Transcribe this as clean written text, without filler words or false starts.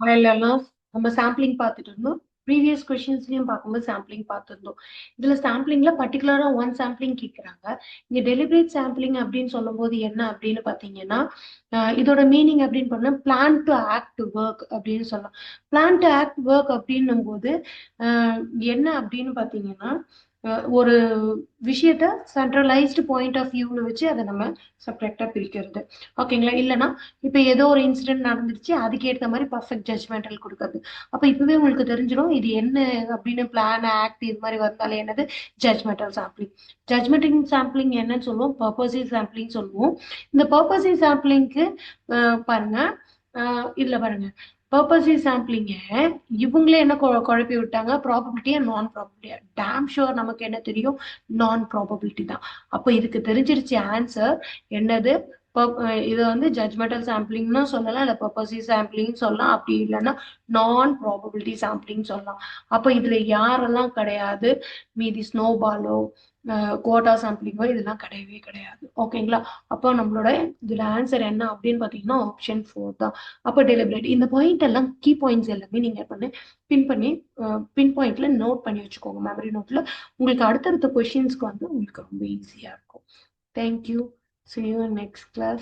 அதுலலாம் நம்ம சாம்பிளிங் பார்த்துட்டு இருந்தோம். ப்ரீவியஸ் கொஸ்டின்ஸ்லயும் பார்க்கும்போது சாம்பிளிங் பார்த்துருந்தோம். இதுல சாம்பிளிங்ல பர்டிகுலரா ஒன் சாம்பிளிங் கேட்குறாங்க. இங்க டெலிபரேட் சாம்பிளிங் அப்படின்னு சொல்லும்போது என்ன அப்படின்னு பார்த்தீங்கன்னா, இதோட மீனிங் அப்படின்னு பண்ணா plan to act to work அப்படின்னு சொல்லலாம். பிளான் டு ஆக்ட் ஒர்க் அப்படின்னும் போது என்ன அப்படின்னு பார்த்தீங்கன்னா, ஒரு விஷயத்த சென்ட்ரலைஸ்டு பாயிண்ட் ஆஃப் வியூல வச்சு அதை நம்ம செப்பரேட்டா பிரிக்கிறது. ஓகேங்களா? இல்லைன்னா இப்ப ஏதோ ஒரு இன்சிடென்ட் நடந்துருச்சு, அதுக்கு ஏத்த மாதிரி பர்ஃபெக்ட் ஜட்ஜ்மெண்டல் கொடுக்கறது. அப்ப இப்பவே உங்களுக்கு தெரிஞ்சிடும் இது என்ன அப்படின்னு. பிளான் ஆக்ட் இது மாதிரி வந்தாலே என்னது ஜட்ஜ்மெண்டல் சாம்பிளிங். ஜட்ஜ்மெண்டல் சாம்பிளிங் என்னன்னு சொல்லுவோம், பர்பசிவ் சாம்பிளிங் சொல்லுவோம். இந்த பர்பசிவ் சாம்பிளிங்க்கு பாருங்க, இதுல பாருங்க, பர்பசிவ் சாம்பிளிங்க இவங்களே என்ன குழப்பி விட்டாங்க, ப்ராபபிலிட்டியா நான் ப்ராபபிலிட்டியா. டேம் ஷுர் நமக்கு என்ன தெரியும், நான் ப்ராபபிலிட்டி தான். அப்ப இதுக்கு தெரிஞ்சிருச்சு ஆன்சர் என்னது. இது வந்து ஜட்ஜ்மெண்டல் சாம்பிளிங்னு சொல்லலாம், இல்ல பர்பசிவ் சாம்பிளிங் சொல்லலாம், அப்படி இல்லைன்னா நான் ப்ராபபிலிட்டி சாம்பிளிங் சொல்லலாம். அப்ப இதுல யாரெல்லாம் கிடையாது, மீதி ஸ்னோபாலோ குவாட்டா சாம்பிளிங்கோ இதெல்லாம் கிடையவே கிடையாது. ஓகேங்களா? அப்போ நம்மளோட இதுல ஆன்சர் என்ன அப்படின்னு பாத்தீங்கன்னா ஆப்ஷன் 4 தான். அப்போ டெலிபரேட். இந்த பாயிண்ட் எல்லாம் கீ பாயிண்ட்ஸ் எல்லாமே நீங்க பின் பண்ணி பின் பாயிண்ட்ல நோட் பண்ணி வச்சுக்கோங்க மெமரி நோட்ல. உங்களுக்கு அடுத்தடுத்த கொஸ்டின்ஸ்க்கு வந்து உங்களுக்கு ரொம்ப ஈஸியா இருக்கும். Thank you. See you in next class.